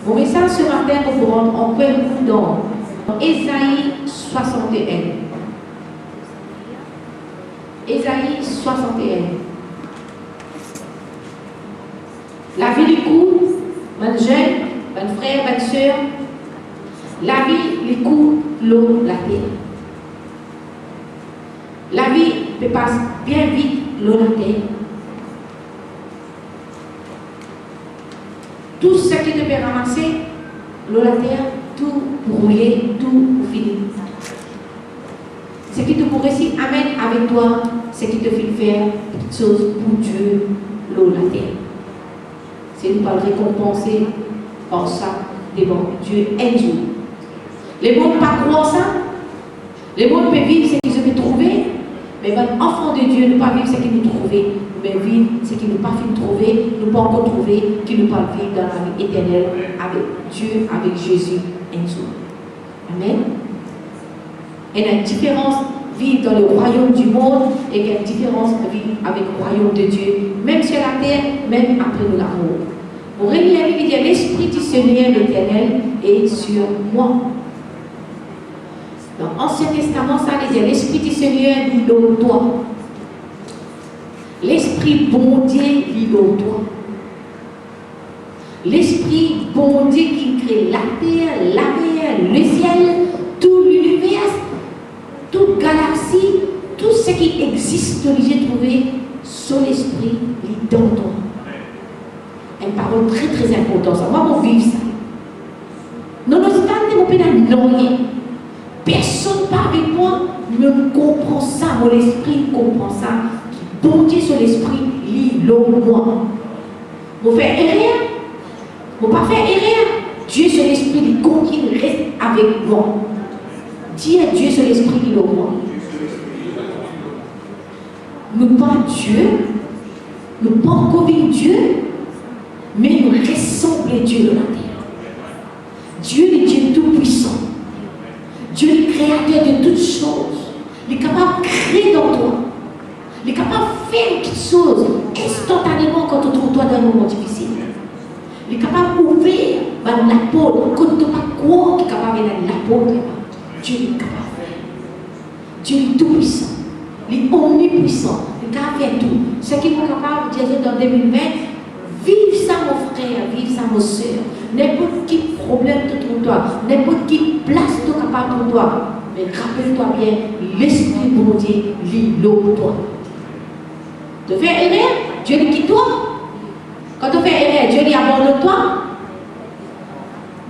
Mon message ce matin pour vous rendre en plein coup dans Ésaïe 61. Ésaïe 61. La vie du couple, mon jeune, mon frère, ma soeur, la vie, les coups, l'eau, la terre. La vie peut passer bien vite, l'eau, la terre. Tout ce qui te peut ramasser, l'eau, la terre, tout brûler, tout finir. Ce qui te pourrait si amène avec toi, ce qui te fait faire petites choses pour Dieu, l'eau, la terre. C'est nous pas récompenser par ça devant Dieu un jour. Les mondes pas croire ça. Les mondes peuvent vivre ce qu'ils ont trouvé, mais les enfants de Dieu ne pas vivre ce qu'ils ont trouvé, mais vivre ce qu'ils n'ont pas fait trouver, ne pas encore trouver, qui ne pas vivre dans la vie éternelle avec Dieu, avec Jésus un jour. Amen. Il y a une différence vivre dans le royaume du monde et il y a une différence vivre avec le royaume de Dieu, même sur la terre, même après de l'amour. Pour réunir, il dit l'Esprit du Seigneur l'Éternel est sur moi. Dans l'Ancien Testament, ça dit l'Esprit du Seigneur est dans toi. L'Esprit bon Dieu est dans toi. L'Esprit bon Dieu qui crée la terre, la mer, le ciel, tout l'univers, toute galaxie, tout ce qui existe, j'ai trouvé, son esprit est dans toi. Une parole très très importante. Ça. Moi, mon vivre ça. Non, non, c'est pas mon pédale, non, rien. Personne pas avec moi ne comprend ça. Mon esprit comprend ça. Qui bon Dieu sur l'esprit, lit l'eau, moi. Mon faire rien. Mon pas faire rien. Dieu sur l'esprit, il continue, reste avec moi. Dis à Dieu sur l'esprit, il est au moi. Nous pas Dieu, nous pas encore Dieu, mais nous ressemblons Dieu dans la terre. Dieu est Dieu tout-puissant. Dieu est créateur de toutes choses. Il est capable de créer dans toi. Il est capable de faire quelque chose instantanément quand tu trouves toi dans un moment difficile. Il est capable d'ouvrir la porte quand tu n'as pas quoi qui est capable de la porte. Dieu est capable de faire. Dieu est tout-puissant. Il est omnipuissant. Il est capable de faire tout. Ce qui est capable de dire dans 2020, vive ça mon frère, vive ça mon soeur. N'importe quel problème te trouve toi, n'importe quelle place tu es capable de toi. Mais rappelle-toi bien, l'Esprit bon Dieu lit l'eau pour toi. Tu fais erreur, Dieu lui quitte toi. Quand tu fais erreur, Dieu lui abandonne toi.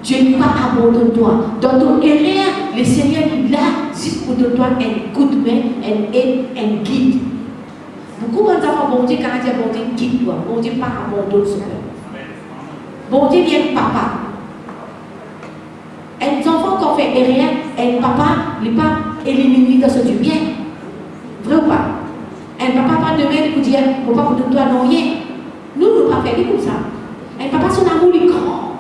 Dieu ne pas abandonne toi. Dans ton erreur, le Seigneur est là juste pour te donner un coup de main, un aide, un guide. Beaucoup d'enfants, bon Dieu, quand bon Dieu quitte toi, bon Dieu pas abandonne ce peuple. Bon Dieu vient papa. Un enfant qui fait erreur, un papa n'est pas éliminé dans ce du bien. Vrai ou pas? Un papa pas de même pour dire, mon papa de toi non rien. Nous ne pouvons pas faire comme ça. Un papa, son amour est grand.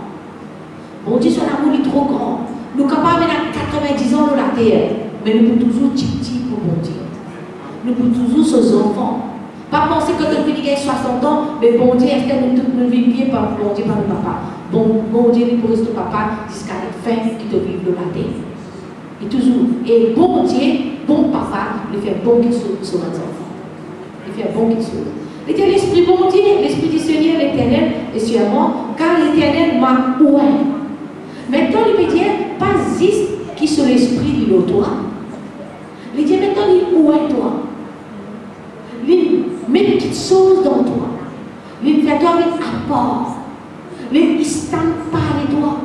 Bon Dieu, son amour est trop grand. Nous sommes capables de 90 ans dans la terre, mais nous pouvons toujours petit pour bon Dieu. Nous pouvons toujours ses enfants. Pas penser que notre vie a 60 ans, mais bon Dieu, est-ce que nous vivons bien par bon Dieu, par le papa? Bon Dieu, pour rester papa jusqu'à la fin qui te vive dans la terre. Et toujours. Et bon Dieu, bon papa, il fait bon quelque chose sur nos enfants. Il fait bon quelque chose. L'Esprit bon Dieu, l'Esprit du Seigneur, l'Éternel, et sur moi, car l'Éternel m'a oué. Maintenant, il veut dire, pas juste qui sur l'Esprit de toi. Il dit maintenant, il oué toi. Il met une petite chose dans toi. Il fait toi avec apport. Il n'installe pas les doigts.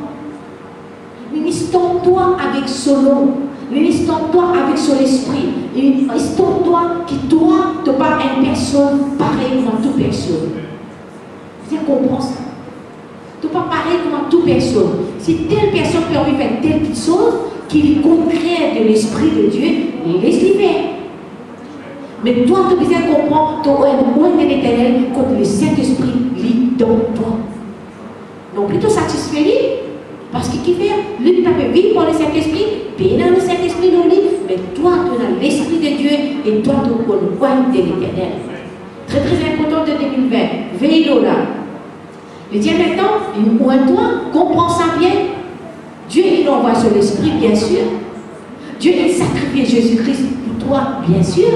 Il installe toi avec son nom. Il installe toi avec son esprit. Il installe toi qui toi, tu pas une personne pareille comme toute personne. Vous comprenez ça? Tu pas pareil comme toute personne. Si telle personne peut faire telle petite chose qui est contraire de l'esprit de Dieu, laisse-le faire. Mais toi, tu as besoin de comprendre, tu as un point de l'Éternel quand le Saint-Esprit lit dans toi. Donc, plutôt satisfait, parce qu'il fait, lui, tu peux vivre pour le Saint-Esprit, puis dans le Saint-Esprit, dans lui, mais toi, tu as l'Esprit de Dieu et toi, tu as le point de l'Éternel. Très, très important de 2020. Veille là. Il dit maintenant, ou un toi, comprends ça bien. Dieu, il envoie son esprit, bien sûr. Dieu, il sacrifie Jésus-Christ pour toi, bien sûr.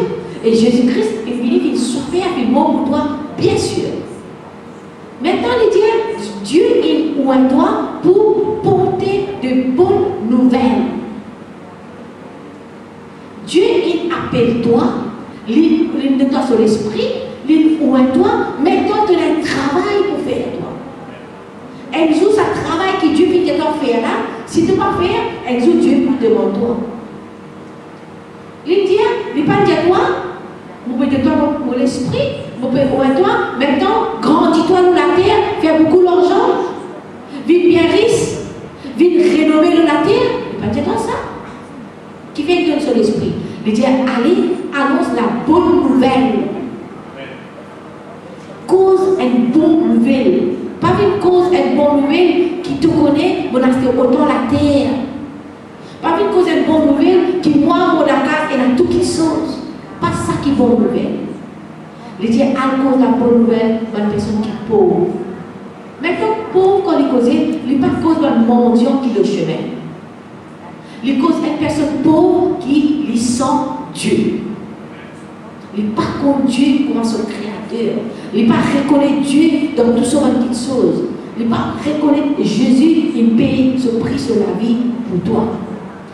Et Jésus-Christ, il souffert, il mort pour toi, bien sûr. Maintenant, il dit, Dieu, il ou un toi pour porter de bonnes nouvelles. Dieu, il appelle toi, il donne toi son esprit, il ou un toi, maintenant, tu as un travail pour faire toi. Un jour, ce travail que Dieu vient de faire là, si tu ne peux pas faire, un jour, Dieu demande toi. Il dit, il ne pas dire toi, vous pouvez dire toi pour l'esprit, vous pouvez dire toi, maintenant, grandis-toi dans la terre, fais beaucoup d'argent, vis bien riche, vis rénover dans la terre, il ne pas dire toi ça. Qui vient donner son esprit? Il dit, allez, annonce la bonne nouvelle. Cause une bonne nouvelle. Pas une cause, une bonne nouvelle qui te connaît, mon acheter autant la terre. Pas une cause, une bonne nouvelle qui, moi, mon casa, et a tout qui chose. Pas ça qui est bonne nouvelle. Il dit, à cause de la bonne nouvelle, une personne qui est pauvre. Maintenant, pauvre, quand il cause, il n'est pas cause d'un mendiant qui est le chemin. Il cause une personne pauvre qui lui sent Dieu. Il n'est pas contre Dieu comme son créateur. Il n'est pas reconnaître Dieu dans tout ce petites choses. Il n'est pas reconnaître Jésus, il paye ce prix sur la vie pour toi.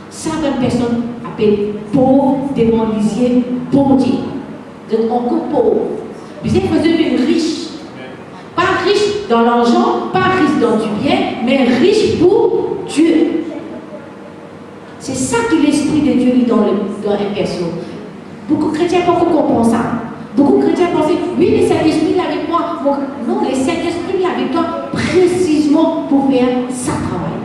Ça, une personne appelle pauvre, démoniaque, bon Dieu. Vous êtes encore pauvre. Vous êtes devenu riche. Pas riche dans l'argent, pas riche dans du bien, mais riche pour Dieu. C'est ça que l'Esprit de Dieu lit dans une personne. Beaucoup de chrétiens ne comprennent ça. Beaucoup de chrétiens pensent, oui, le Saint-Esprit est avec moi. Non, le Saint-Esprit est avec toi précisément pour faire sa travail.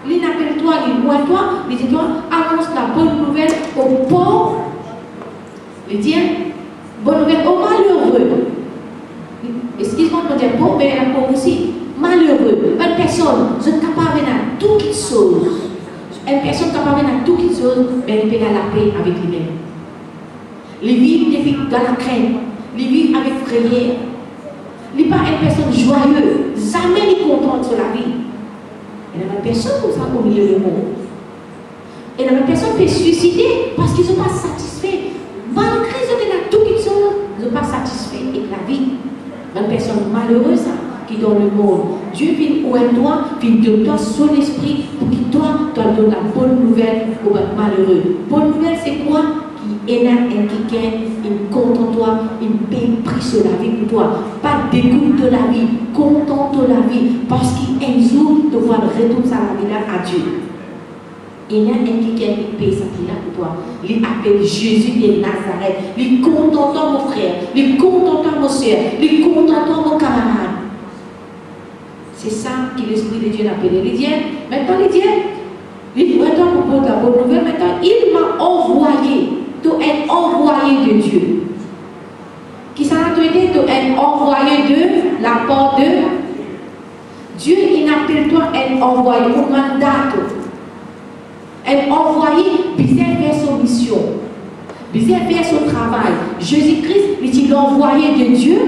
Il appelle toi, il voit toi, il dit toi, annonce la bonne nouvelle aux pauvres. Il dit, bonne nouvelle aux malheureux. Excuse-moi de dire pauvre, mais la pauvre aussi. Malheureux. Une personne, je ne suis capable à toutes choses. Une personne capable à toutes choses, mais elle peut la paix avec lui-même. Les vivent dans la crainte, les vivent avec prière. Il n'est pas une personne joyeuse, jamais il est content sur la vie. Il y a une personne comme ça au milieu du monde. Et il y a une personne qui peut se suicider parce qu'ils ne sont pas satisfaits. Malgré qu'ils ont tout qu'ils sont, ils ne sont pas satisfaits avec la vie. Une personne malheureuse qui est dans le monde. Dieu vient ou un toi, vient de toi son esprit pour que toi, tu donnes la bonne nouvelle aux malheureux. Bonne nouvelle, c'est quoi? Qui est là, quelqu'un, il compte en toi, il paye le prix sur la vie pour toi. Pas dégoût de la vie, content de la vie, parce qu'un jour, tu vas retourner la vie là à Dieu. Il y a quelqu'un qui paye sa vie là pour toi. Il appelle Jésus de Nazareth. Il est content mon frère, il est content mon soeur, il est content mon camarade. C'est ça que l'Esprit de Dieu appelle. Il dit, maintenant il dit, il maintenant pour la bonne nouvelle, maintenant il m'a envoyé. Tu es envoyé de Dieu. Qui ça a été? Tu es envoyé de la part de Dieu. Il appelle toi un envoyé, un mandat. Un envoyé, puis faire son mission. Puis faire son travail. Jésus-Christ, il est envoyé de Dieu.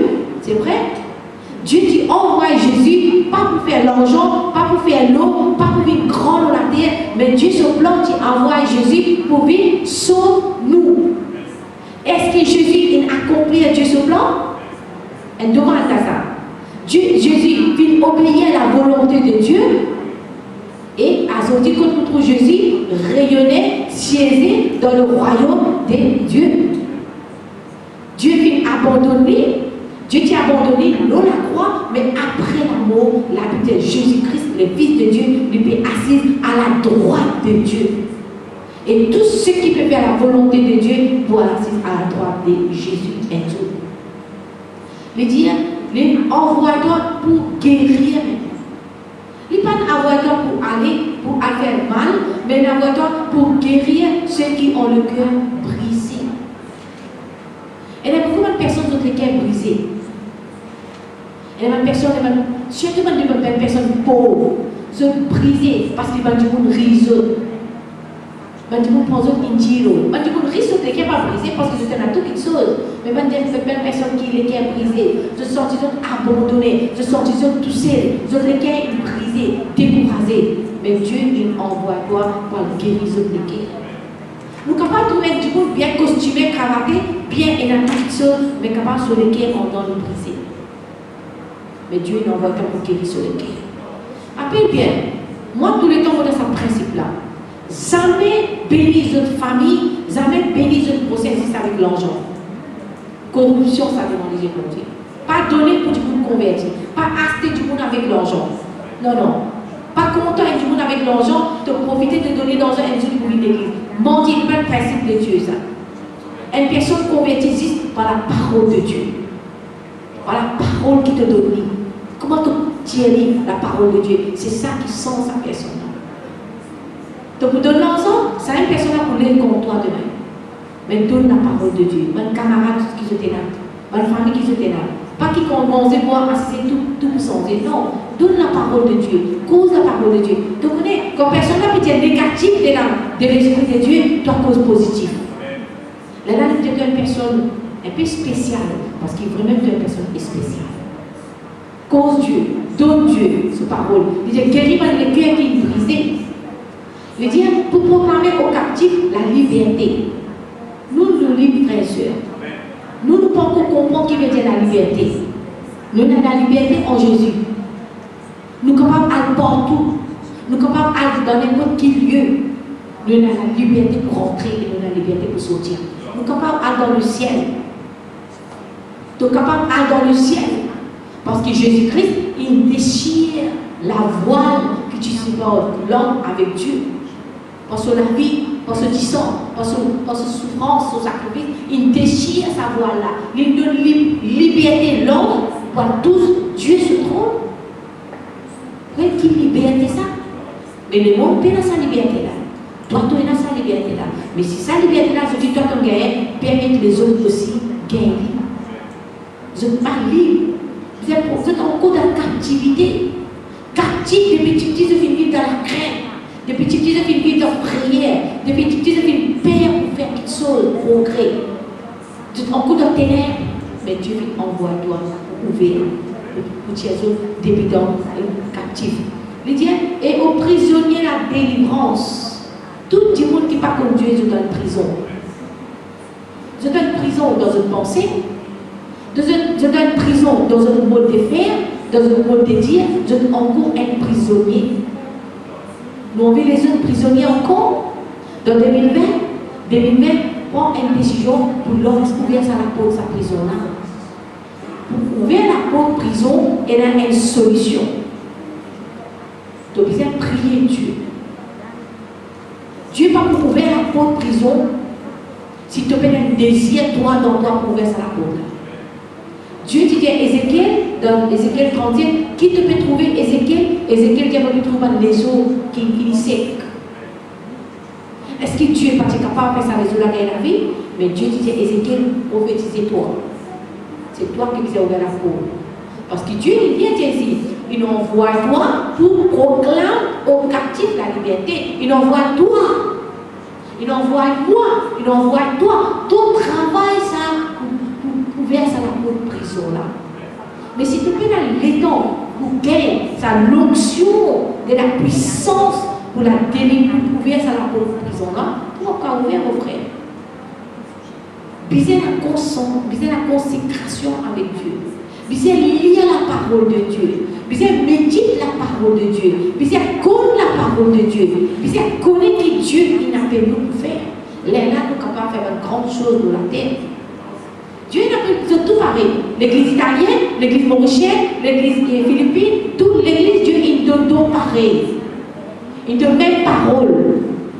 C'est vrai? Dieu dit envoie Jésus, pas pour faire l'argent, pas pour faire l'eau, pas pour vivre grand dans la terre, mais Dieu son plan dit envoie Jésus pour vivre sur nous. Est-ce que Jésus a accompli Dieu son plan? On demande à ça. Jésus vient obéir à la volonté de Dieu et à ce dit qu'on trouve Jésus rayonner, siéger dans le royaume de Dieu. Dieu vient abandonner. Dieu t'a abandonné, non la croix, mais après la mort, la vie de Jésus-Christ, le Fils de Dieu, il est assis à la droite de Dieu. Et tout ce qui peut faire la volonté de Dieu doit assis à la droite de Jésus et tout. Il dit, il envoie-toi pour guérir. Il n'est pas envoie-toi pour aller, pour faire mal, mais il envoie-toi pour guérir ceux qui ont le cœur brisé. Et il y a beaucoup de personnes qui ont le cœur brisé. Il y a une personne, surtout une personne pauvre, sont brisées parce qu'ils ont du monde risotto. Ils ont du monde prend un tiro. Ils ont du monde risotto qui n'est pas brisé parce qu'ils ont tout quelque chose. Mais même des personnes qui les cœurs brisés, je sens qu'ils sont abandonnés, je sens qu'ils sont touchés, je les cœurs brisés, découragés. Mais Dieu, il envoie toi pour le guérison des cœurs. Nous sommes capables de trouver du monde bien costumé, cravaté, bien énergique, mais capable sur les cœurs en dans le brisé. Mais Dieu, il envoie toi pour guérir sur les cœurs. Appelle bien, moi, tous les temps, on a ce principe-là. Jamais bénir une famille, jamais bénir une processus avec l'argent. Corruption, ça demande les Dieu. Pas donner pour du monde converti. Pas acheter du monde avec l'argent. Non, non. Pas content avec du monde avec l'argent, de profiter de donner l'argent à une seule pour l'église. Mendier, pas le principe de Dieu, ça. Une personne convertie existe par la parole de Dieu. Par la parole qui te donne vie. Comment tu tiens la parole de Dieu? C'est ça qui sent sa personne. Donc, pour donner l'argent, ça a une personne pour l'aide contre toi demain. Mais donne la parole de Dieu. Mon camarade qui se là, ma famille qui se là. Pas qui commence à voir assister tout pour changer. Non, donne la parole de Dieu. Cause la parole de Dieu. Donc, quand personne n'a peut dire négatif de l'esprit de Dieu, toi cause positive. Là, tu es une personne un peu spéciale, parce qu'il est vraiment une personne spéciale. Cause Dieu, donne Dieu sa parole. Il dit guéris les cœurs qui sont brisés. Il dit pour proclamer aux captifs la liberté. Nous libres, frères et sœurs. Nous ne pouvons pas comprendre ce qui veut dire la liberté. Nous avons la liberté en Jésus. Nous sommes capables d'aller partout. Nous sommes capables d'aller dans n'importe quel lieu. Nous avons la liberté pour rentrer et nous avons la liberté pour sortir. Nous sommes capables d'aller dans le ciel. Nous sommes capables d'aller dans le ciel. Parce que Jésus-Christ, il déchire la voile que tu sépares l'homme avec Dieu. Parce que la vie, parce que du sang, parce que souffrance, son sacrifice, il déchire sa voile-là. Il donne liberté l'homme pour tous Dieu se trompe. Mais qui liberté ça? Mais le monde peut dans sa liberté-là. Toi, tu es dans sa liberté-là. Mais si sa liberté-là, je dis toi, tu gagnes, permet que les autres aussi gagnent. Vous n'êtes pas libre. Vous êtes encore dans la captivité. Captif depuis petit, je finis dans la crainte. Depuis petit, je finis dans la prière. Depuis petit, je finis père pour faire quelque chose, progrès. Vous êtes encore dans les ténèbres. Mais Dieu envoie toi pour ouvrir. Pour tirer depuis dans le captif. Il dit, et aux prisonniers la délivrance. Tout le monde qui n'est pas comme Dieu est dans une prison. Vous êtes dans une prison dans une pensée. Vous êtes dans une prison dans un mode de faire, dans un mode de dire, vous êtes encore un prisonnier. Nous on veut les autres prisonniers encore. Dans 2020, prend une décision pour l'ouvrir la porte de sa prison-là. Pour ouvrir la porte de prison, il y a une solution. Donc, vous allez prier Dieu. Dieu pas pour ouvrir la porte de prison si tu as un désir, toi, dans toi, pour ouvrir la porte. Dieu dit à Ézéchiel, dans Ézéchiel 31, qui te peut trouver Ézéchiel qui a pu trouver les eaux qui secs. Est-ce que Dieu n'est pas capable de faire ça les eaux là dans la vie? Mais Dieu dit à Ézéchiel, prophétisez toi. C'est toi qui vas ouvrir la porte. Parce que Dieu, il vient ici. Il envoie toi pour proclamer aux captifs la liberté. Il envoie toi. Il envoie moi. Il envoie toi. Ton travail, ça, pour ouvrir ça la porte de prison là. Mais si tu peux dans l'étang, pour gagner sa l'onction de la puissance pour la délivrer, pour ouvrir ça la porte de prison là, tu vas pas ouvrir, mon frère. Bisez la consécration avec Dieu. Bisez lire la parole de Dieu. Bisez méditer la parole de Dieu. Bisez connaître la parole de Dieu. Bisez connaître que Dieu il n'a pas nous pour faire. Là, nous sommes capables de faire une grande chose dans la terre. Dieu n'a pas tout pareil. L'église italienne, l'église mauricienne, l'église philippine, toute l'église, Dieu il donne tout pareil. Il donne même parole.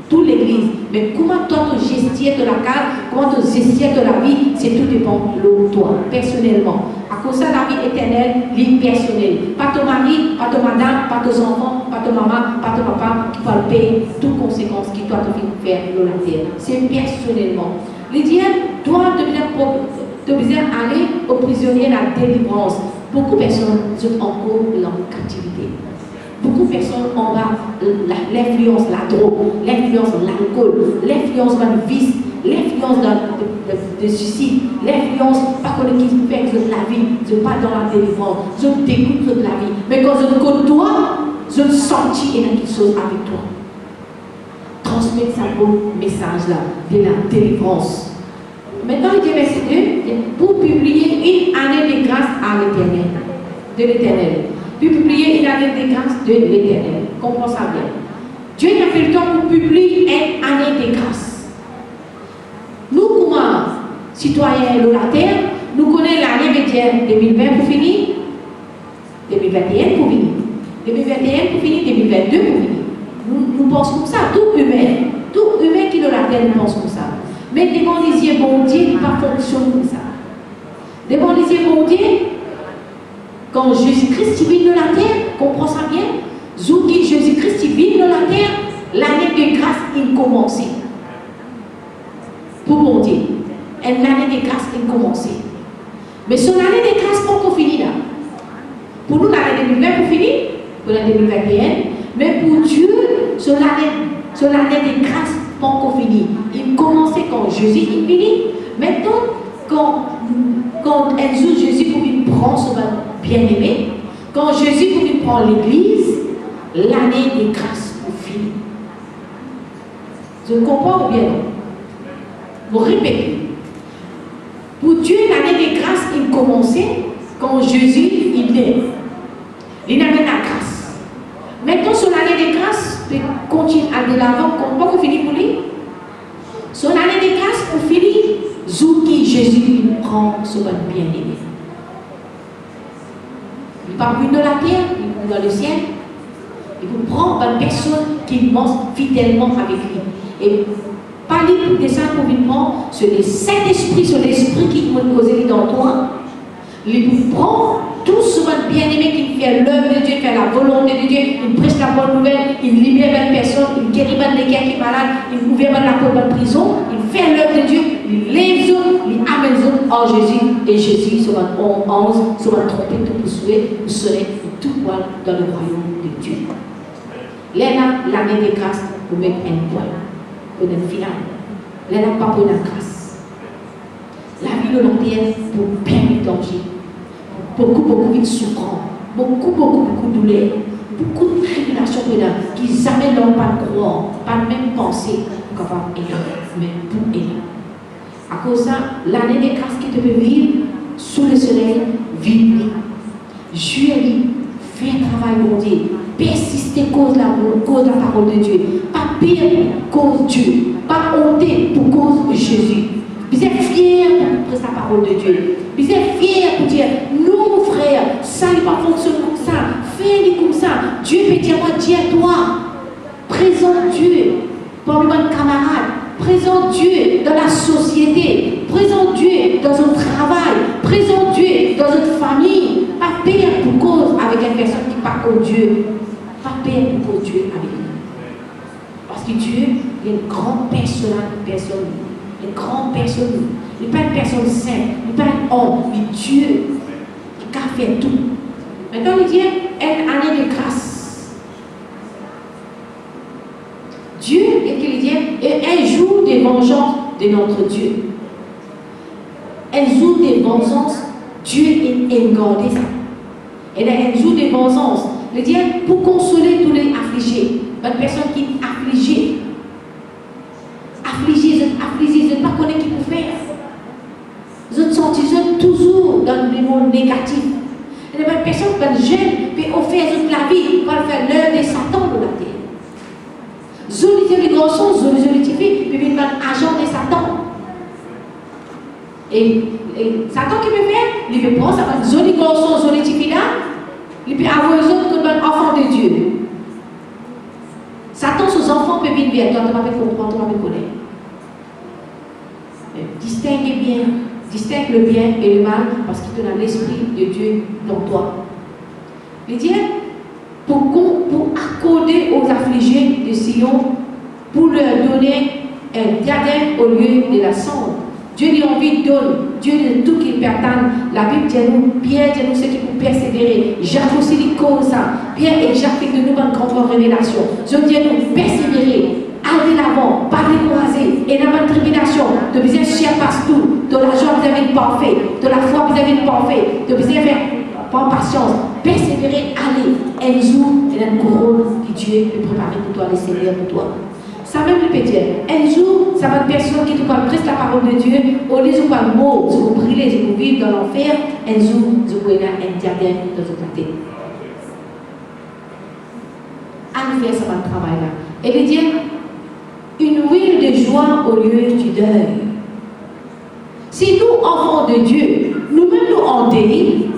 Toute l'église. Mais comment toi tu gestionnes de la case, comment tu gestionnes de la vie, c'est tout dépend de toi, personnellement. À cause de la vie éternelle, vie personnelle. Pas ton mari, pas ton madame, pas tes enfants, pas ta maman, pas ton papa qui va payer toutes conséquences qui toi tu faire dans la terre. C'est personnellement. Les dieux doivent devenir aller aux prisonniers la délivrance. Beaucoup de personnes sont encore en captivité. Beaucoup de personnes ont l'influence, la drogue, l'influence, l'alcool, l'influence du vice, l'influence de suicide, l'influence, pas qu'on qui fait de la vie, je ne pas dans la délivrance, je dégoûte de la vie. Mais quand je côtoie, je sens qu'il y a quelque chose avec toi. Transmettre ça beau message-là, de la délivrance. Maintenant, il dit verset 2, pour publier une année de grâce à l'Éternel, de l'Éternel. Pour publier une année de grâce de l'Éternel. Comprends ça bien. Dieu a fait le temps pour publier une année de grâce. Nous, comme citoyens de la terre, nous connaissons l'année médiane 2020 pour finir, 2021 pour finir, 2021 pour finir, 2022 pour finir. Nous pensons comme ça, tout humain qui est dans la terre, nous pense comme ça. Mais devant les yeux bon Dieu, il ne pas fonctionne comme ça. Devant les yeux bon Dieu, quand Jésus-Christ vit dans la terre, comprends ça bien, Zouki Jésus-Christ vit dans la terre, l'année de grâce il commence. Pour bon Dieu, l'année de grâce il commence. Mais son année de grâce pas qu'on finit là. Pour nous, l'année 2020 pour finir, pour l'année 2021, mais pour Dieu, son année de grâce pas qu'on finit. Il commençait quand Jésus il finit. Maintenant, quand un jour Jésus pour lui prendre son bien-aimé, quand Jésus pour lui prendre l'église, l'année de grâce pour finir. Je comprends bien. Vous répétez. Pour Dieu, l'année de grâce, il commençait quand Jésus il est. Il avait la grâce. Maintenant, son année de grâce peut continuer à aller l'avant. Comment vous finissez pour lui? Son année de grâce pour finir, Zouki Jésus il prend son bien-aimé. Il ne part plus dans la terre, il va dans le ciel. Il vous prend une personne qui mange fidèlement avec lui. Et pas lui de ça pour lui prendre, c'est le Saint-Esprit, c'est l'Esprit qui va causer dans toi. Il vous prend tout ce bien-aimé qui fait l'œuvre de Dieu, fait la volonté de Dieu, il prêche la bonne nouvelle, il libère une personne, il guérit les gars qui sont malades, il ouvre la porte de la prison, il fait l'œuvre de Dieu, il lève les autres, il amène les autres en Jésus, et Jésus sera en 11, sera trompé tout pour souhaiter, vous serez tout poil dans le royaume de Dieu. Là, l'année de grâce, vous mettez un poil, pour une finale. Là, pas pour la grâce. La vie de la terre, pour bien de danger. Beaucoup de souffrance, beaucoup de douleur, beaucoup de tribulations qui jamais n'ont pas de croire, pas de même pensée pour avoir Elan, mais pour Elan. À cause de ça, l'année de grâce qui te peut vivre sous le soleil, vive. Jouez, fais un travail bon Dieu, persistez cause la parole de Dieu, pas pire cause Dieu, pas honter pour cause Jésus. Vous êtes fiers pour la parole de Dieu. Vous êtes fiers pour dire, nous, frères, ça ne pas fonctionne comme ça. Fais-le comme ça. Dieu peut dire, moi, dis à toi. Présente Dieu parmi mes camarades. Présente Dieu dans la société. Présente Dieu dans un travail. Présente Dieu dans une famille. Pas pire pour cause avec une personne qui parle comme Dieu. Pas pire pour cause Dieu avec nous. Parce que Dieu est une grande personne. Une grande personne. Il n'est pas une personne sainte, il n'est pas un homme, mais Dieu qui a fait tout. Maintenant, il dit une année de grâce. Dieu, et qu'il dit, un jour de vengeance de notre Dieu. Un jour de vengeance, Dieu est gardé ça. Et un jour de vengeance, il dit, pour consoler tous les affligés, une personne qui est affligée. Affligé, je ne sais pas connaître qui peut faire. Je me sens toujours dans le monde négatif. Il y a une personne qui est jeune, peut offrir toute la vie pour faire l'œuvre de Satan de la terre. Je les garçons, je les filles, puis il un agent de Satan. Et Satan qui peut faire, il peut prendre ça, joli garçon, joli filles là, il peut avoir les autres comme un enfant de Dieu. Satan, ses enfants peuvent venir vers toi, tu vas comprendre, tu vas connaître. Distingue le bien et le mal parce qu'il te donne l'esprit de Dieu dans toi. Il dit pour accorder aux affligés de Sion, pour leur donner un diadème au lieu de la cendre. Dieu lui envie de donner, Dieu de tout qui pertane. La Bible dit nous, Pierre dit nous ce qui peut persévérer. Jacques aussi dit comme ça. Pierre et Jacques fait de nous une grande révélation. Je dis nous persévérer. aller l'avant, pas décourager, et dans votre tribulation, de besoin chercher partout, de la joie vous avez pas fait, de la foi vous avez pas fait, de besoin faire par patience, persévérer, aller, un jour, et un couronne que Dieu peut préparer pour toi, le Seigneur pour toi. Ça même le peut dire, un jour, ça va être personne qui te parle presque la parole de Dieu, au lieu de parler mot, de vous brûler, de vous vivre dans l'enfer, un jour, je vous verrai un jardin dans votre côté. Allez faire ce travail-là. Et veut dire, une huile de joie au lieu du deuil. Si nous, enfants de Dieu, nous-mêmes nous en deuil,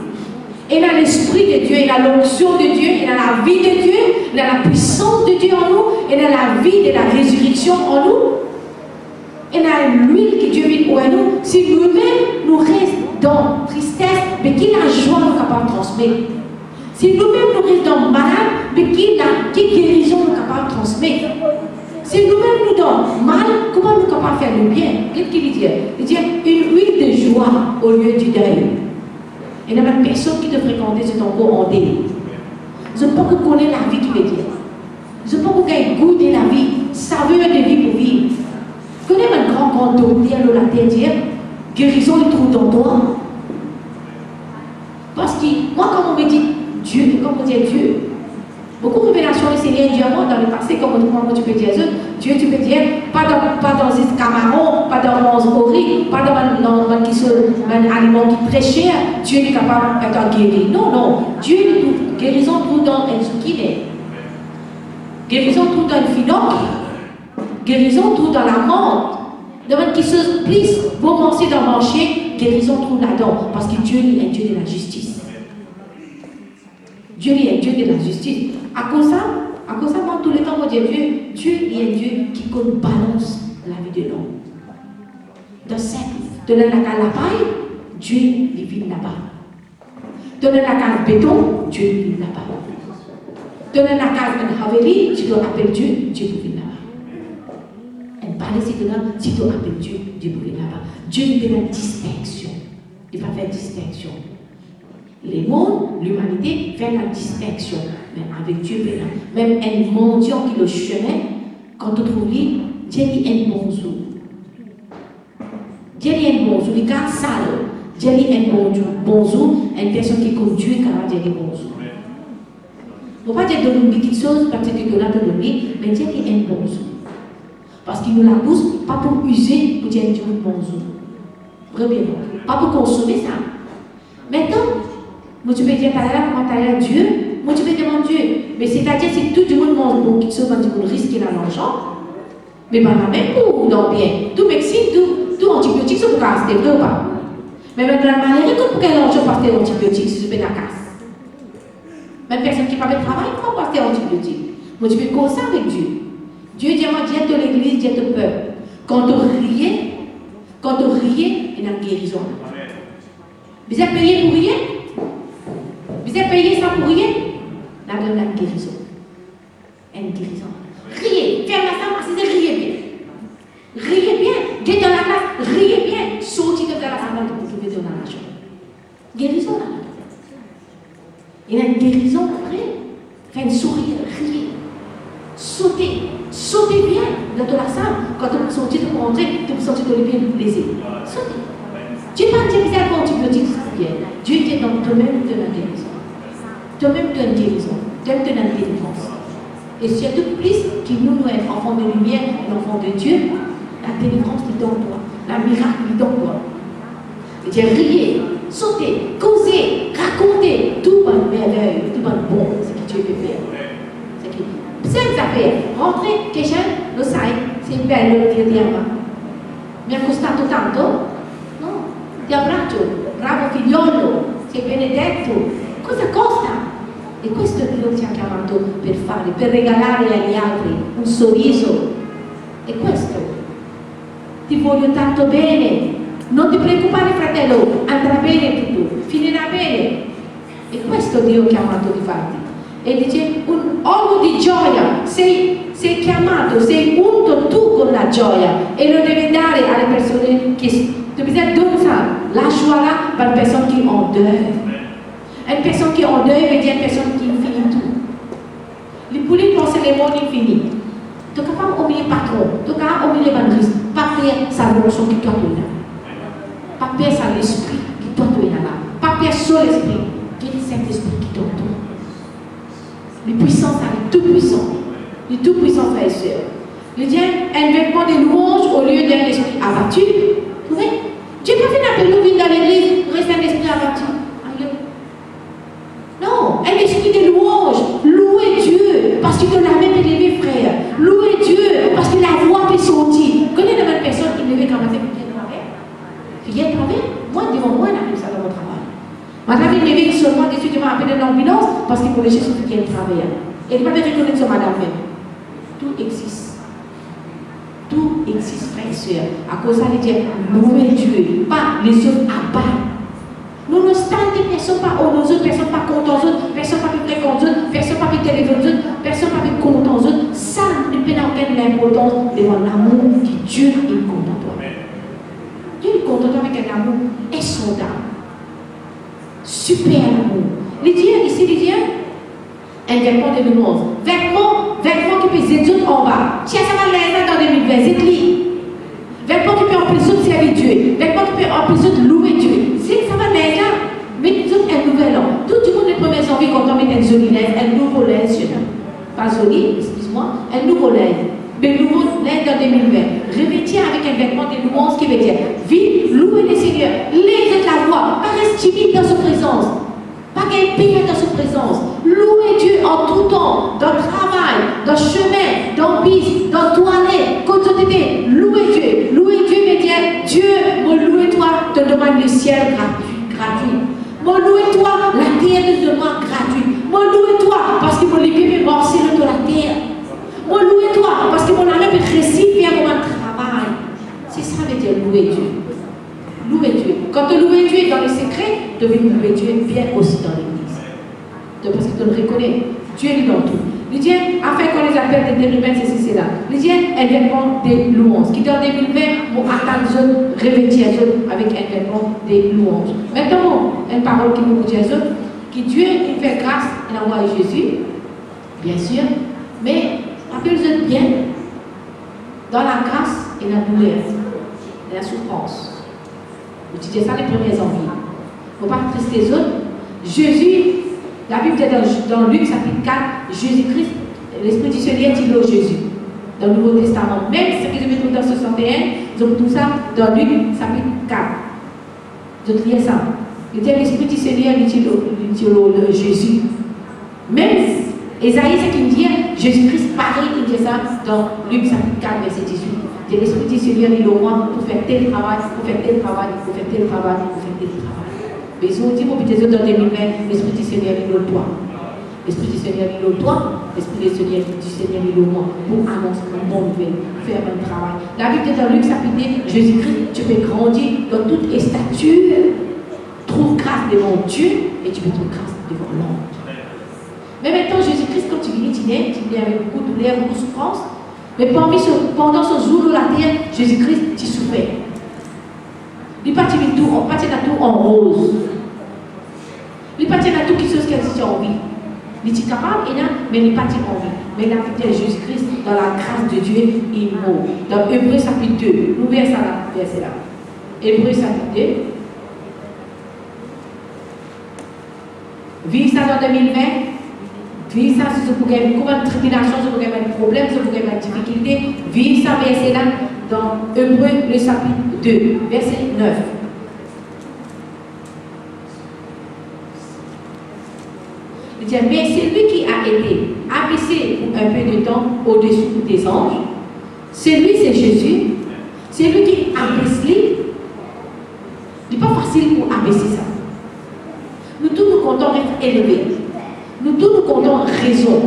et dans l'esprit de Dieu, et dans l'onction de Dieu, et dans la vie de Dieu, et dans la puissance de Dieu en nous, et dans la vie de la résurrection en nous, et dans l'huile que Dieu vit pour nous, si nous-mêmes nous restons dans tristesse, mais qui la joie nous capable de transmettre. Si nous-mêmes nous restons malades, mais qui guérison nous capable de transmettre. Si nous-mêmes nous donnons mal, comment nous capable de faire le bien? Qu'est-ce qu'il dit? Il dit une huile de joie au lieu du deuil. Il n'y a pas personne qui te fréquenter cet encore en deuil. Je ne peux pas connaître la vie qui veut dire. Je ne peux pas goûter la vie, saveur de vie pour vivre. Je connais un grand docteur de la terre dire guérison il trouve dans toi. Parce que moi, quand on me dit Dieu, comme on dit Dieu, beaucoup de révélations du Seigneur Dieu dans le passé, comme tu peux dire Dieu, tu peux dire, pas dans des camarons, pas dans mon horrible, pas dans un aliment qui est très cher, Dieu est capable de guérir. Non, non, Dieu est guérison tout dans un zucchini, guérison tout dans le finocchio, guérison tout dans la menthe. Demande qui se plisse, vous mangez dans le marché, guérison tout là-dedans, parce que Dieu est un Dieu de la justice. Dieu est un Dieu de la justice. À cause de ça, moi, tout le temps, moi, Dieu est un Dieu qui balance la vie de l'homme. Dans cette, de la paille, Dieu vit là-bas. De la case béton, Dieu vit là-bas. De la case en Haveli, tu dois appeler Dieu, Dieu vit là-bas. En Palestine, si tu appelles Dieu, Dieu vit là-bas. Dieu fait la distinction. Il va faire distinction. Les mondes, l'humanité fait la distinction. Mais avec Dieu, même un mendiant qui le chemin, quand tu trouves lui, Dieu est un bon jour. Dieu est un bon jour. Il est sale. Dieu est un bon jour. Une personne qui compte Dieu, car Dieu est un bon jour. On ne va pas dire de nous une petite chose parce que tu as de donner, mais Dieu est un bon jour. Parce qu'il nous la pousse, pas pour user, pour dire Dieu est un bon jour. Vraiment. Pas pour consommer ça. Maintenant, moi, tu peux dire, comment tu as Dieu, moi, tu peux demander Dieu. Mais c'est-à-dire, si tout le monde mange beaucoup de choses, du monde risque l'argent, mais pas la même pour non bien. Tout médecine, tout antibiotique, c'est pour casser, vrai ou pas? Mais maintenant, la manière pour quel argent passer antibiotique, si je fais la casse. Même personne qui n'a pas de travail, comment passer antibiotique? Moi, tu peux causer avec Dieu. Dieu dit, moi, Dieu de l'église, Dieu de peuple. Quand tu riez, il y a une guérison. Vous êtes payé pour rien? Vous êtes payé ça pour rien? Là, il y a une guérison. Une guérison. Riez, ferme la salle, assisez, riez bien. Riez bien, guette dans la classe, riez bien. Sortez de la salle pour trouver de l'argent. Guérison là. Il y a une guérison après. Faites un sourire, riez. Sautez bien dans la salle. Quand vous sortez pour rentrer, vous sortez de les pieds de plaisir. Sautez. Dieu ne pas dire que c'est un antibiotique, c'est bien. Dieu est dans toi-même de la guérison. Toi-même de la guérison. Toi-même de la délivrance. Et surtout plus que nous, enfants de lumière, l'enfant de Dieu, la délivrance est dans toi. La miracle est dans toi. Et Dieu riez, sautez, causez, racontez tout bon merveille, tout bon bon, ce que Dieu peut faire. C'est une affaire. Rentrez, quelqu'un, lo sai, c'est bello il diavolo. Mi ha costato tanto? No. Ti abbraccio, bravo figliolo, sei benedetto. Cosa costa? E questo Dio ti ha chiamato per fare, per regalare agli altri un sorriso. E questo. Ti voglio tanto bene. Non ti preoccupare, fratello, andrà bene tutto, finirà bene. E questo Dio ha chiamato di farti. E dice un uomo di gioia, sei chiamato, sei unto tu con la gioia e lo devi dare alle persone che tu bisogna donner la joie per persone che ont deuil. Une personne qui est en deuil veut dire une personne qui finit tout. Les poulets pensent les mondes infinis. Tu es capable d'oublier patron, tu es capable d'oublier l'évangéliste. Pas faire sa relation qui doit te là. Pas faire ça l'esprit qui doit te là. Pas faire sur l'esprit. Quel est cet esprit qui doit te là? Le puissant, ça est tout puissant. Le tout puissant, frère et soeur. Je dis, un vêtement de louange au lieu d'un esprit abattu. Vous voyez? Dieu n'a pas fait d'appeler nous venir dans l'église, rester un esprit abattu. Non, un esprit de louange. Louez Dieu parce qu'il te l'a même élevé, frère. Louez Dieu parce que la voix peut sortir. Connais la même personne qui levait quand matin qui vient travailler? Qui vient travailler? Moi, devant moi, elle a fait ça dans mon travail. Madame, il levait seulement des suite, il m'a appelé l'ambulance parce qu'il voulait chercher qui vient travailler. Et il m'a fait reconnaître sur madame même. Tout existe. Tout existe, frère et soeur. À cause de ça, il dit, louez Dieu. Pas les autres abattent. Nous ne standons personne pas aux autres, personne pas contre aux autres, personne pas plus contre aux autres, personne pas plus télé aux autres, personne pas plus contre aux autres. Ça ne peut pas aucune l'importance devant l'amour que Dieu est content de toi. Dieu est content de toi avec un amour insondable. Super amour. Les dieux, ici, les dieux, un vêtement de louange. Vêtement qui peut aider en bas. Tiens, ça va l'aider dans 2020, c'est lui. Vêtement qui peut empêcher de servir Dieu. Vêtement qui peut empêcher de louer Dieu. C'est ça va l'aider. Mais nous sommes un nouvel an. Tout le monde, les premières envies, quand on met un joli lait, un nouveau lait, pas joli, excuse-moi, un nouveau lait. Mais nouveau lait dans 2020. Revêtir avec un vêtement de louange qui veut dire, vive, louer le Seigneur, lève la voix, pas reste timide dans sa présence. Pas qu'il pire dans sa présence. Louez Dieu en tout temps, dans le travail, dans le chemin, dans le bis, dans la toilette, quand tu étais. Louez Dieu. Louez Dieu veut dire, Dieu, mon louez-toi, te demande le ciel gratuit. Mon louez-toi, la terre te demande gratuit. Mon louez-toi, parce que mon épée peut morcer de la terre. Mon louez-toi, parce que mon âme peut réciter bien mon travail. C'est ça veut dire louer Dieu. Louer Dieu. Quand tu loues Dieu dans le secret, tu veux louer Dieu bien aussi dans l'église. Parce que tu le reconnais. Dieu est dans tout. Les dieux, afin qu'on les appelle des dérivés, c'est là. Les dieux, elles vêtements des louanges. Qui dans 2020 vont attendre revêtir avec un vêtement des louanges. Maintenant, une parole qui nous dit à eux, que Dieu il fait grâce, il a envoyé Jésus, bien sûr, mais appelez-le bien dans la grâce et la douleur, et la souffrance. Vous dites ça les premières envies. Il ne faut pas trister les autres. Jésus, la Bible dit dans Luc chapitre 4, Jésus-Christ, l'Esprit du Seigneur dit au Jésus, dans le Nouveau Testament. Même ce que je vais trouver dans 61, ils ont tout ça dans Luc chapitre 4. Je lis ça. Il dit l'Esprit du Seigneur, il dit au Jésus. Même Esaïe, c'est qu'il dit, Jésus-Christ, pareil, il dit ça dans Luc chapitre 4, verset 18. L'Esprit du Seigneur dit au roi pour faire tel travail, pour faire tel travail, pour faire tel travail, pour faire tel travail. Mais si on dit, mon petit dans 2020, l'Esprit du Seigneur dit au toi. L'Esprit du Seigneur dit au toi, l'Esprit du Seigneur dit au moi, pour annoncer un bon nouvelle, faire un travail. La Bible dit dans Luc chapitre, Jésus-Christ, tu peux grandir dans toutes les statures, trouve grâce devant Dieu et tu peux trouver grâce devant l'homme. Mais maintenant, Jésus-Christ, quand tu viens avec beaucoup de douleur, beaucoup de souffrance. Mais pendant ce jour de la terre, Jésus-Christ, tu souffrais. Il partit de tout, on partit de tout en rose. Il partit de tout qui chose qu'elle dit en vie. Il est capable, mais il partit en vie. Mais la vie de Jésus-Christ, dans la grâce de Dieu, il mort. Dans Hébreux chapitre 2, nous verrons ça là, verset là. Hébreux chapitre 2. Vive ça dans 2020. Vive ça si vous pouvez avoir beaucoup de tribulation, si vous pouvez avoir des problèmes, si vous pouvez avoir des difficultés. Vive ça, verset là, dans Hébreux, le chapitre 2, verset 9. Il dit, mais celui qui a été abaissé pour un peu de temps au-dessus des anges, celui c'est Jésus, c'est lui qui abaisse lui. Il n'est pas facile pour abaisser ça. Nous tous nous comptons être élevés. Nous tous nous comptons raison.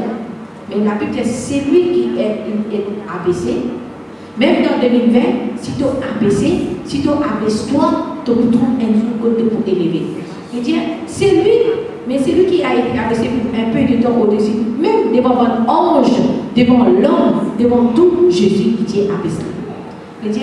Mais la Bible dit c'est lui qui est abaissé. Même dans 2020, si tu es abaissé, si tu abaisses toi, tu trouves un autre côté pour élever. Il dit c'est lui, mais c'est lui qui a été abaissé un peu de temps au-dessus. Même devant un ange, devant l'homme, devant tout, Jésus qui est abaissé. Il dit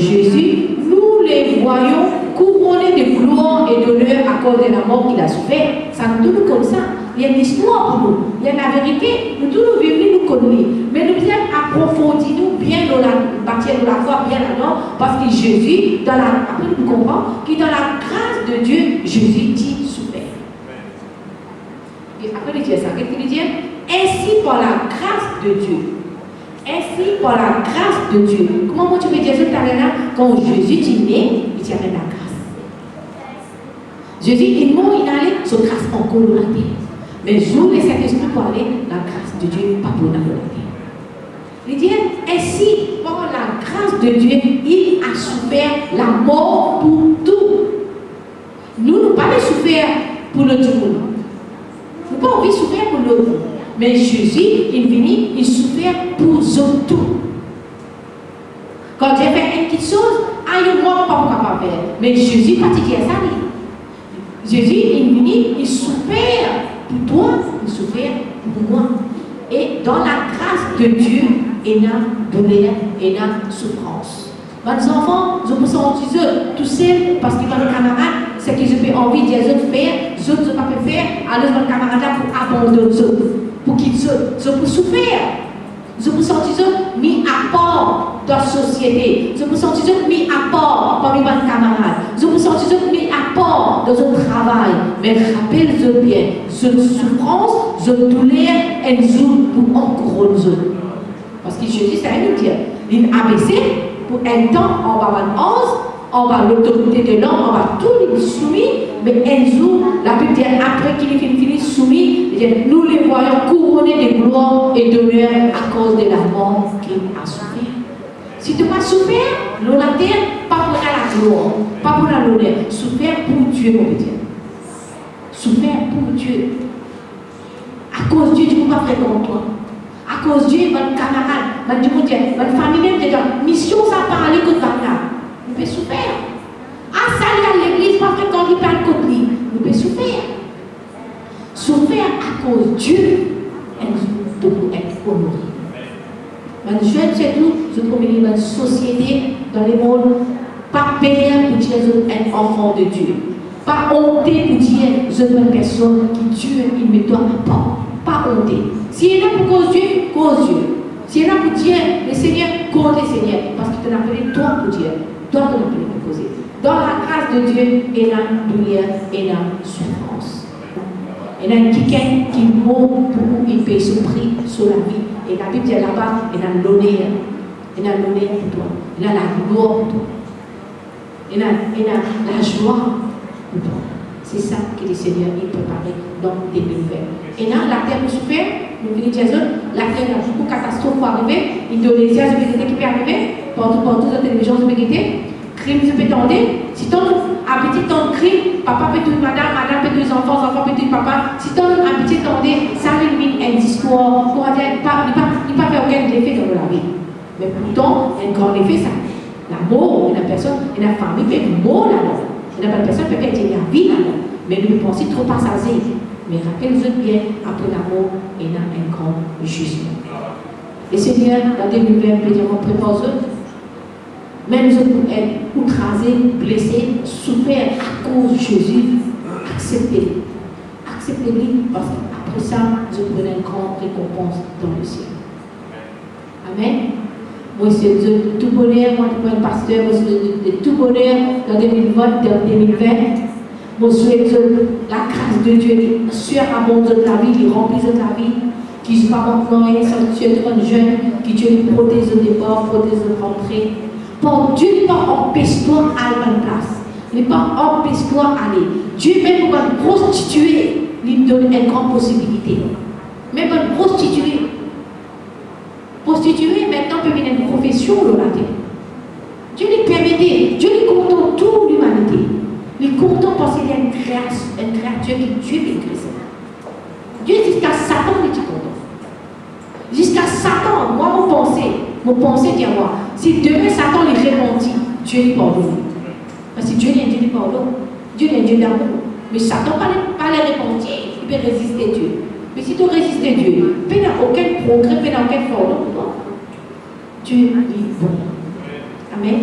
Jésus, nous les voyons couronnés de gloire et d'honneur à cause de la mort qu'il a souffert. Ça nous donne comme ça. Il y a une histoire pour nous. Il y a la vérité. Nous tous nous vivons, nous connaissons. Mais nous devons approfondir nous bien dans la matière de la foi, bien là-dedans, parce que Jésus, après nous comprenons, que dans la grâce de Dieu, Jésus dit souffert. Et après il dit ça, qu'est-ce qu'il dit? Ainsi par la grâce de Dieu. Ainsi par la grâce de Dieu. Comment tu peux dire ça quand Jésus est né, il y avait la grâce. Jésus, il mort, il allait, son grâce encore dans la terre. Mais jour les Saint-Esprit pour aller, la grâce de Dieu, pas pour la terre. Il dit, ainsi, par la grâce de Dieu, il a souffert la mort pour tout. Nous, nous pas souffert pour le tout. Nous pas envie de souffrir pour le tout. Mais Jésus, il vient, il souffert pour tout. Quand Dieu fait une petite chose, il ne pas capable de faire. Mais Jésus, pas dit ça. Jésus, il vient, il souffert pour toi, il souffert pour moi. Et dans la grâce de Dieu, il y a douleur, il y a souffrance. Mes enfants, je me sens tout seul parce que mes camarades, c'est que je peux envie de dire, je faire, je ne peux pas faire, alors mes camarades pour abandonner pour qu'ils pour souffrir. Je me sens mis à part dans la société. Je me sens mis à part parmi mes camarades. Je me sens mis à part dans un travail. Mais rappelle-toi bien, cette souffrance, cette douleur, elle joue pour encore nous autres. Parce que Jésus, ça veut dire, il a baissé pour un temps, on va avoir 11, on va l'autorité de l'homme, on va tout les soumis, mais un jour, la Bible dit, après qu'il est fini soumis, nous les voyons couronnés de gloire et d'honneur à cause de la mort qu'il a souffert. Si tu n'as pas souffert, la terre, pas pour la gloire, pas pour l'honneur, souffert pour Dieu, mon petit. Souffert pour Dieu. À cause de Dieu, tu ne peux pas faire comme toi. À cause de Dieu, votre camarade, votre famille même, mission, ça parle contre là. Nous pouvons souffrir. Ah, ça, à l'église, pas quand il parle contre lui. Nous pouvons souffrir. Souffrir à cause de Dieu, elle doit être honorée. Je c'est tout, je promets une société dans le monde, pas payé pour dire que je suis un enfant de Dieu. Pas honté pour dire que je suis une personne qui Dieu, il me doit pas. Pas honté. S'il y en a pour cause Dieu, cause Dieu. S'il y en a pour dire le Seigneur, cause le Seigneur. Parce qu'il t'a appelé toi pour dire. Toi pour l'appeler pour causer. Dans la grâce de Dieu, il y a douleur, il y a souffrance. Il y a quelqu'un qui mourut pour qu'il paye son prix sur la vie. Et la Bible dit là-bas, il y a l'honneur. Il y a l'honneur pour toi. Il y a la gloire pour toi. Il y a la joie pour toi. C'est ça que le Seigneur il préparait dans des nouvelles. Et là, la terre nous souffert, nous venons de dire, la terre a beaucoup de catastrophes pour arriver. L'Indonésie, c'est ce qui peut arriver. Partout, dans les gens, c'est ce qui peut crime, c'est ce qui peut si ton appétit ton crime, papa peut tout madame, madame peut tout enfants, enfants peut tout papa. Si ton appétit tendait, ça élimine un discours pour dire, il pas fait aucun effet dans la vie. Mais pourtant, un grand effet, ça. L'amour, une personne, une famille peut être mort là-dedans. Une personne peut perdre la vie là-dedans. Mais nous pensons trop passager. Mais rappelez-vous bien, après la mort, il y a un grand jugement. Et Seigneur, dans 2020, peut dire, on prépare eux. Même eux pour être outragés, blessés, souffrir à cause de Jésus, acceptez-le. Acceptez-le parce qu'après ça, je prenais une grande récompense dans le ciel. Amen. Moi, c'est de tout bonheur, moi, je suis un pasteur, moi, c'est de tout bonheur dans 2020, dans 2020. Moi, je souhaite la grâce de Dieu, surabonde de la vie, qui remplit de la vie, qui ne pas maintenant rien, tu es un jeune, qui Dieu lui protège au départ, protège de rentrer. Pour Dieu n'est pas empêche-toi à la bonne place. Il n'est pas empêche-toi à aller. Dieu, même pour une prostituée, il donne une grande possibilité. Même une prostituée. Prostituée, maintenant, peut devenir une profession dans la terre. Dieu lui permettait, Dieu lui content toute l'humanité. Il est content parce qu'il y a une créature qui Dieu est créé. Dieu, jusqu'à Satan, il est content. Jusqu'à Satan, moi, mon pensée dit à moi, si demain Satan les répondit, Dieu est pardonne. Parce que Dieu est un Dieu de pardon, Dieu est un Dieu d'amour. Mais Satan pas les répondre, il peut résister Dieu. Mais si tu résistes Dieu, il n'y a aucun progrès, il n'y a aucun pardon. Dieu est bon. Amen.